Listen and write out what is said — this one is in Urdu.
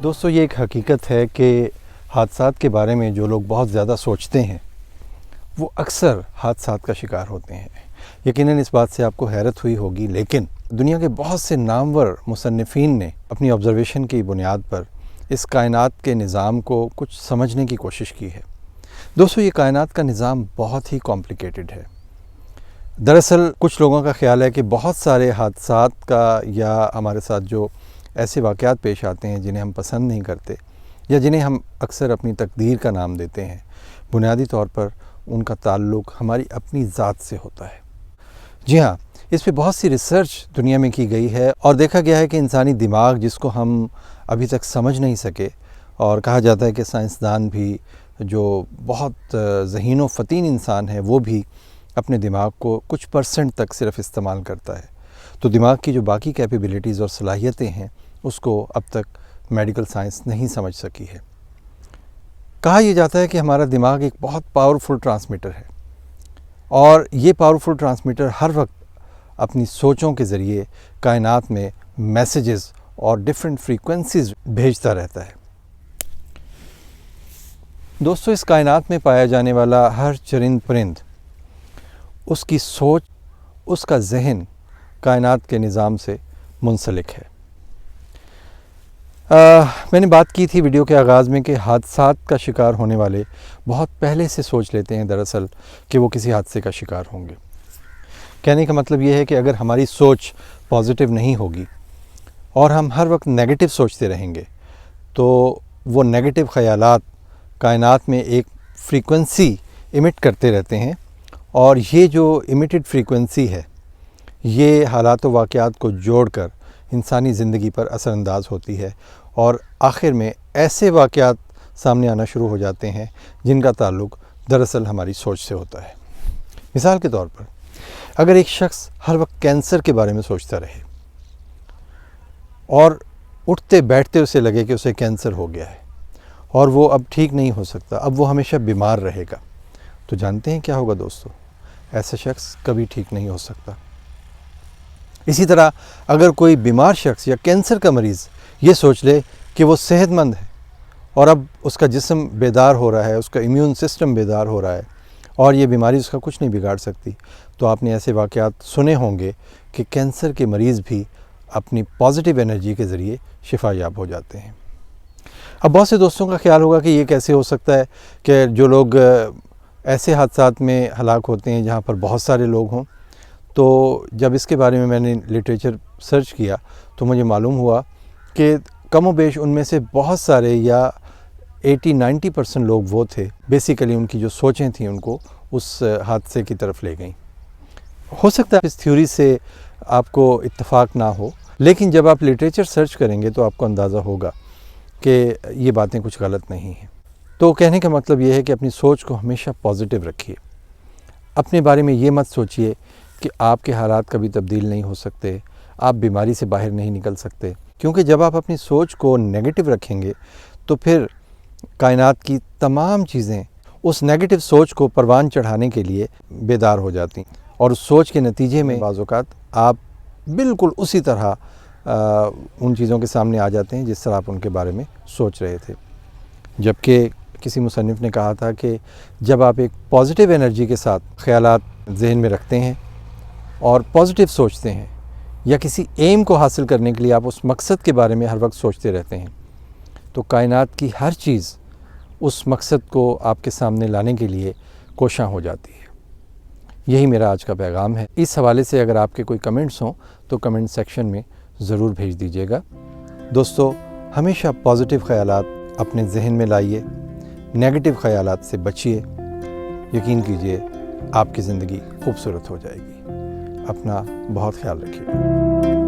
دوستو یہ ایک حقیقت ہے کہ حادثات کے بارے میں جو لوگ بہت زیادہ سوچتے ہیں وہ اکثر حادثات کا شکار ہوتے ہیں۔ یقیناً اس بات سے آپ کو حیرت ہوئی ہوگی، لیکن دنیا کے بہت سے نامور مصنفین نے اپنی آبزرویشن کی بنیاد پر اس کائنات کے نظام کو کچھ سمجھنے کی کوشش کی ہے۔ دوستو یہ کائنات کا نظام بہت ہی کمپلیکیٹڈ ہے۔ دراصل کچھ لوگوں کا خیال ہے کہ بہت سارے حادثات کا یا ہمارے ساتھ جو ایسے واقعات پیش آتے ہیں جنہیں ہم پسند نہیں کرتے یا جنہیں ہم اکثر اپنی تقدیر کا نام دیتے ہیں، بنیادی طور پر ان کا تعلق ہماری اپنی ذات سے ہوتا ہے۔ جی ہاں، اس پہ بہت سی ریسرچ دنیا میں کی گئی ہے اور دیکھا گیا ہے کہ انسانی دماغ جس کو ہم ابھی تک سمجھ نہیں سکے، اور کہا جاتا ہے کہ سائنسدان بھی جو بہت ذہین و فطین انسان ہے وہ بھی اپنے دماغ کو کچھ % تک صرف استعمال کرتا ہے، تو دماغ کی جو باقی کیپیبلٹیز اور صلاحیتیں ہیں اس کو اب تک میڈیکل سائنس نہیں سمجھ سکی ہے۔ کہا یہ جاتا ہے کہ ہمارا دماغ ایک بہت پاورفل ٹرانسمیٹر ہے، اور یہ پاورفل ٹرانسمیٹر ہر وقت اپنی سوچوں کے ذریعے کائنات میں میسیجز اور ڈیفرنٹ فریکوینسیز بھیجتا رہتا ہے۔ دوستو اس کائنات میں پایا جانے والا ہر چرند پرند، اس کی سوچ، اس کا ذہن کائنات کے نظام سے منسلک ہے۔ میں نے بات کی تھی ویڈیو کے آغاز میں کہ حادثات کا شکار ہونے والے بہت پہلے سے سوچ لیتے ہیں دراصل کہ وہ کسی حادثے کا شکار ہوں گے۔ کہنے کا مطلب یہ ہے کہ اگر ہماری سوچ پازیٹیو نہیں ہوگی اور ہم ہر وقت نیگیٹو سوچتے رہیں گے تو وہ نیگیٹو خیالات کائنات میں ایک فریکوینسی ایمٹ کرتے رہتے ہیں، اور یہ جو ایمیٹڈ فریکوینسی ہے یہ حالات و واقعات کو جوڑ کر انسانی زندگی پر اثر انداز ہوتی ہے، اور آخر میں ایسے واقعات سامنے آنا شروع ہو جاتے ہیں جن کا تعلق دراصل ہماری سوچ سے ہوتا ہے۔ مثال کے طور پر اگر ایک شخص ہر وقت کینسر کے بارے میں سوچتا رہے اور اٹھتے بیٹھتے اسے لگے کہ اسے کینسر ہو گیا ہے اور وہ اب ٹھیک نہیں ہو سکتا، اب وہ ہمیشہ بیمار رہے گا، تو جانتے ہیں کیا ہوگا دوستو؟ ایسا شخص کبھی ٹھیک نہیں ہو سکتا۔ اسی طرح اگر کوئی بیمار شخص یا کینسر کا مریض یہ سوچ لے کہ وہ صحت مند ہے اور اب اس کا جسم بیدار ہو رہا ہے، اس کا امیون سسٹم بیدار ہو رہا ہے اور یہ بیماری اس کا کچھ نہیں بگاڑ سکتی، تو آپ نے ایسے واقعات سنے ہوں گے کہ کینسر کے مریض بھی اپنی پازیٹیو انرجی کے ذریعے شفا یاب ہو جاتے ہیں۔ اب بہت سے دوستوں کا خیال ہوگا کہ یہ کیسے ہو سکتا ہے کہ جو لوگ ایسے حادثات میں ہلاک ہوتے ہیں جہاں پر بہت سارے لوگ ہوں، تو جب اس کے بارے میں نے لٹریچر سرچ کیا تو مجھے معلوم ہوا کہ کم و بیش ان میں سے بہت سارے یا 80-90% لوگ وہ تھے، بیسیکلی ان کی جو سوچیں تھیں ان کو اس حادثے کی طرف لے گئیں۔ ہو سکتا ہے اس تھیوری سے آپ کو اتفاق نہ ہو، لیکن جب آپ لٹریچر سرچ کریں گے تو آپ کو اندازہ ہوگا کہ یہ باتیں کچھ غلط نہیں ہیں۔ تو کہنے کا مطلب یہ ہے کہ اپنی سوچ کو ہمیشہ پازیٹیو رکھیے۔ اپنے بارے میں یہ مت سوچئے کہ آپ کے حالات کبھی تبدیل نہیں ہو سکتے، آپ بیماری سے باہر نہیں نکل سکتے، کیونکہ جب آپ اپنی سوچ کو نیگیٹو رکھیں گے تو پھر کائنات کی تمام چیزیں اس نیگیٹو سوچ کو پروان چڑھانے کے لیے بیدار ہو جاتی ہیں، اور اس سوچ کے نتیجے میں بعض اوقات آپ بالکل اسی طرح ان چیزوں کے سامنے آ جاتے ہیں جس طرح آپ ان کے بارے میں سوچ رہے تھے۔ جبکہ کسی مصنف نے کہا تھا کہ جب آپ ایک پازیٹیو انرجی کے ساتھ خیالات ذہن میں رکھتے ہیں اور پازیٹیو سوچتے ہیں، یا کسی ایم کو حاصل کرنے کے لیے آپ اس مقصد کے بارے میں ہر وقت سوچتے رہتے ہیں، تو کائنات کی ہر چیز اس مقصد کو آپ کے سامنے لانے کے لیے کوشاں ہو جاتی ہے۔ یہی میرا آج کا پیغام ہے۔ اس حوالے سے اگر آپ کے کوئی کمنٹس ہوں تو کمنٹ سیکشن میں ضرور بھیج دیجیے گا۔ دوستو ہمیشہ پازیٹیو خیالات اپنے ذہن میں لائیے، نیگیٹو خیالات سے بچیے، یقین کیجیے آپ کی زندگی خوبصورت ہو جائے گی۔ اپنا بہت خیال رکھیے۔